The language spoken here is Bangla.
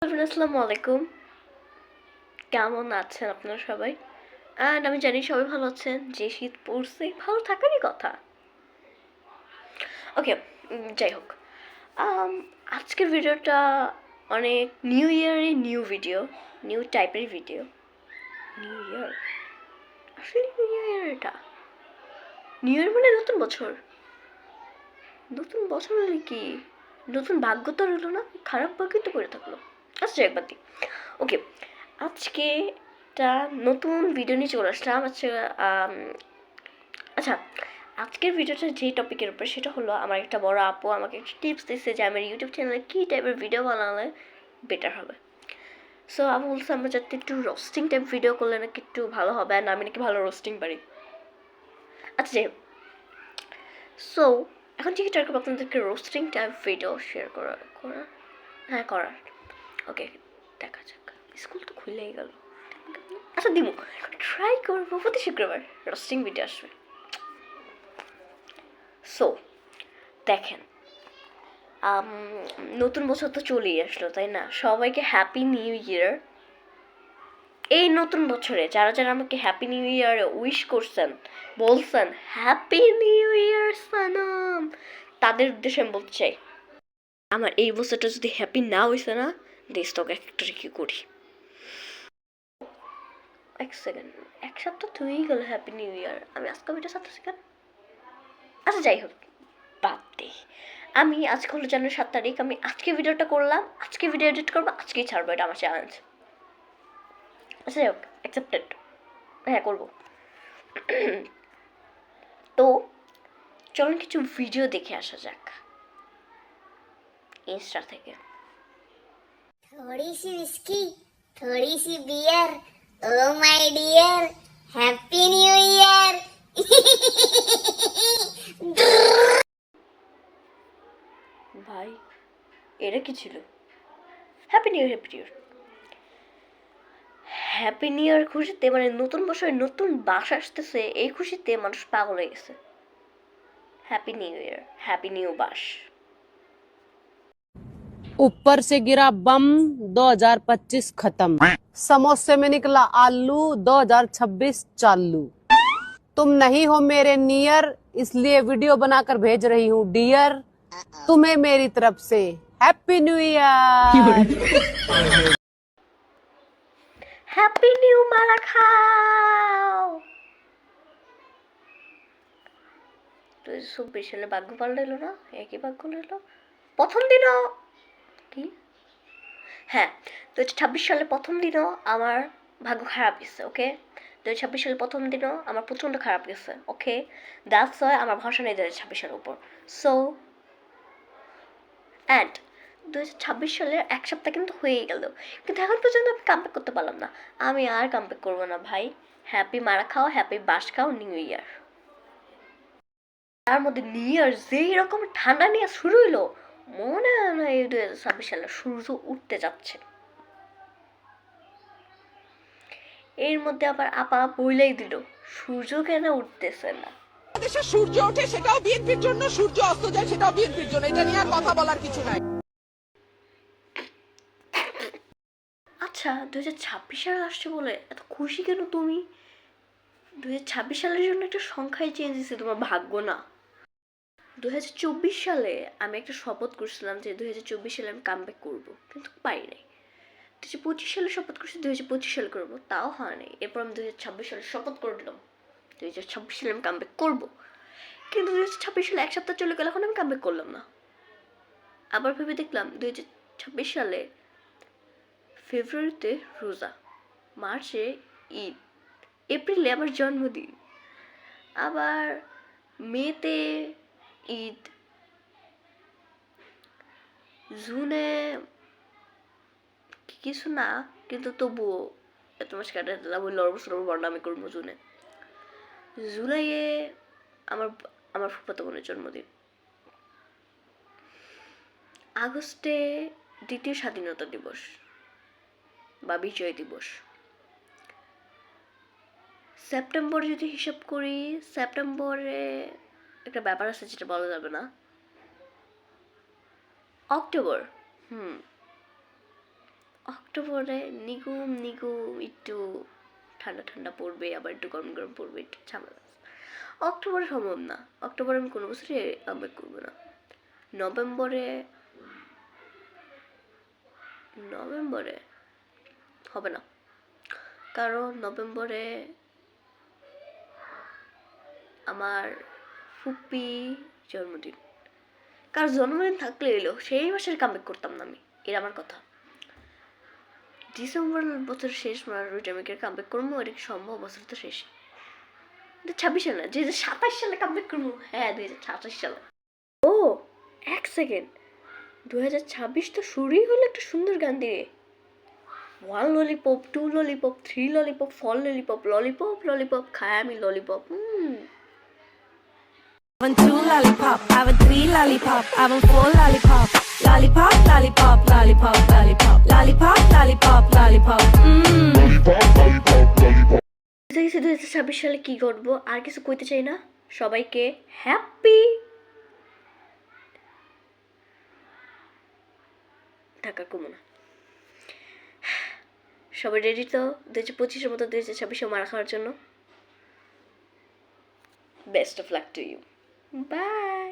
আসসালামু আলাইকুম। কেমন আছেন আপনারা সবাই? অ্যান্ড আমি জানি সবাই ভালো আছেন। যে শীত পড়ছে ভালো থাকারই কথা। ওকে, যাই হোক। আম, আজকের ভিডিওটা অনেক নিউ ইয়ারের নিউ ভিডিও, নিউ টাইপের ভিডিও। নিউ ইয়ার, আসলে নিউ ইয়ার এটা? নিউ ইয়ার মানে নতুন বছর। নতুন বছর হলে কি নতুন ভাগ্য তো রইলো না, খারাপ ভাগ্যই তো করে থাকলো। আচ্ছা একবার দিই। ওকে, আজকে একটা নতুন ভিডিও নিয়ে চলে আসলাম। আচ্ছা, আজকের ভিডিওটা যে টপিকের উপর সেটা হলো, আমার একটা বড় আপু আমাকে একটা টিপস দিচ্ছে যে আমার ইউটিউব চ্যানেলে কী টাইপের ভিডিও বানালে বেটার হবে। সো আমি বলছি আমরা যাতে একটু রোস্টিং টাইপ ভিডিও করলে নাকি একটু ভালো হবে, আর আমি নাকি ভালো রোস্টিং পারি। আচ্ছা যাই হোক, সো এখন থেকে ট্রাই করবো আপনাদেরকে রোস্টিং টাইপ ভিডিও শেয়ার করার করার। ওকে, দেখা যাক। স্কুল তো খুলেই গেল। আচ্ছা দিমু, ট্রাই করবো। প্রতি শুক্রবার রোস্টিং ভিডিও আসবে। সো দেখেন, নতুন বছর তো চলেই আসলো, তাই না? সবাইকে হ্যাপি নিউ ইয়ার। এই নতুন বছরে যারা যারা আমাকে হ্যাপি নিউ ইয়ার উইশ করছেন, বলছেন হ্যাপি নিউ ইয়ার সানাম, তাদের উদ্দেশ্যে আমি বলতে চাই, আমার এই বছরটা যদি হ্যাপি না হয়েছে না, দেশ তোকে একটা কি করি। এক সেকেন্ড, এক সপ্তাহ তো হয়েই গেল হ্যাপি নিউ ইয়ার, আমি আজকে ভিডিও সাথে সেকেন্ড। আচ্ছা যাই হোক, বাদ দে। আমি আজকে হলো জানুয়ারি 7 তারিখ, আমি আজকে ভিডিওটা করলাম, আজকে ভিডিও এডিট করবো, আজকেই ছাড়বো, এটা আমার চ্যালেঞ্জ। আচ্ছা যাই হোক, অ্যাকসেপ্টেড। হ্যাঁ করবো। তো চলুন কিছু ভিডিও দেখে আসা যাক ইনস্টা থেকে। थोड़ी सी विस्की थोड़ी सी beer oh my dear happy new year ভাই, এটা কি ছিল? Happy new year, happy new year, happy new year খুশিতে, মানে নতুন বছরে নতুন বাস আসতেছে, এই খুশিতে মানুষ পাগল হয়ে গেছে। Happy new year, happy new bus. ऊपर से गिरा बम 2025 खत्म। समोसे में निकला आलू 2026 चालू। तुम नहीं हो मेरे नियर, इसलिए वीडियो बनाकर भेज रही हूँ डियर। तुम्हें मेरी तरफ से happy new year. Happy new মারা খাও। 2024 সালে ভাগ্য পাল্টাইলো না, একই ভাগ্য রইলো প্রথম দিনও। কি? হ্যাঁ, 2026 সালে প্রথম দিনও আমার ভাগ্য খারাপ গেছে। ওকে, 2026 সালে প্রথম দিনও আমার প্রচণ্ড খারাপ গেছে। ওকে, দ্যাটস ওয়াই আমার ভরসা নেই 2026 সালের উপর। সো অ্যান্ড 2026 সালের এক সপ্তাহ কিন্তু হয়েই গেল, কিন্তু এখন পর্যন্ত আমি কামব্যাক করতে পারলাম না। আমি আর কামব্যাক করবো না ভাই। হ্যাপি মারা খাও, হ্যাপি বাস খাও, নিউ ইয়ার। তার মধ্যে নিউ ইয়ার যেই রকম ঠান্ডা নিয়ে শুরু হইলো, মনে হয় না এই 2026 সালে সূর্য উঠতে যাচ্ছে। এর মধ্যে আবার আপা বইলাই দিল সূর্য কেন উঠতেছে না। দেশে সূর্য ওঠে সেটাও বিএনপির জন্য, সূর্য অস্ত যায় সেটাও বিএনপির জন্য, এটা নিয়ে আর কথা বলার কিছু নাই। আচ্ছা, 2026 সাল আসছে বলে এত খুশি কেন তুমি? 2026 সালের জন্য একটা সংখ্যায় চেঞ্জ হয়েছে, তোমার ভাগ্য না। 2024 সালে আমি একটা শপথ করছিলাম যে 2024 সালে আমি কামব্যাক করবো, কিন্তু পারি নাই। 2025 সালে শপথ করছি 2025 সালে করবো, তাও হয় নাই। এরপর আমি 2026 সালে শপথ করে দিলাম 2026 সালে আমি কামব্যাক করবো, কিন্তু 2026 সালে এক সপ্তাহ চলে গেল, এখন আমি কামব্যাক করলাম না। আবার ভেবে দেখলাম 2026 সালে ফেব্রুয়ারিতে রোজা, মার্চে ঈদ, এপ্রিলে আমার জন্মদিন, আবার মেতে ঈদ, জুনে কিছু না, কিন্তু তবুও এত মাস কাটা দিলাম, ওই লড়বস বর্ণা আমি করবো জুনে। জুলাইয়ে আমার আমার ফুফাতো বোনের জন্মদিন। আগস্টে দ্বিতীয় স্বাধীনতা দিবস বা বিজয় দিবস। সেপ্টেম্বরে যদি হিসাব করি, সেপ্টেম্বরে একটা ব্যাপার আছে যেটা বলা যাবে না। অক্টোবর, অক্টোবরে নিগুম নিগুম একটু ঠান্ডা ঠান্ডা পড়বে, আবার একটু গরম গরম পড়বে, একটু ঝামেলা আছে। অক্টোবরে সম্ভব না, অক্টোবরে আমি কোনো বছরই কামব্যাক করবো না। নভেম্বরে নভেম্বরে হবে না, কারণ নভেম্বরে আমার ফুপি জন্মদিন। কারণ জন্মদিন থাকলে এলো সেই মাসের কামব্যাক করতাম না আমি, এটা আমার কথা। ডিসেম্বর বছর শেষ ওই টাইমে কামব্যাক করবো, এটা কি সম্ভব? বছর তো শেষ, 26 সালে না, 2027 সালে কামব্যাক করবো। হ্যাঁ 2027 সালে। ও এক সেকেন্ড, 2026 তো শুরুই হলো একটা সুন্দর গান দিয়ে। 1 lollipop, 2 lollipop, 3 lollipop, 4 lollipop, lollipop lollipop খায় আমি lollipop. Having 2 lollipop, having 3 lollipop, having 4 lollipop. Lollipop, lollipop, lollipop, lollipop. Lollipop, lollipop, lollipop. বুঝে গেছি 2026 সালে কি করবো, আর কিছু কইতে চাই না। সবাইকে হ্যাপি থাকা কমো না। সবাই রেডি তো 2025-এর মতো 2026-এ মারা খাওয়ার জন্য? Best of luck to you, by.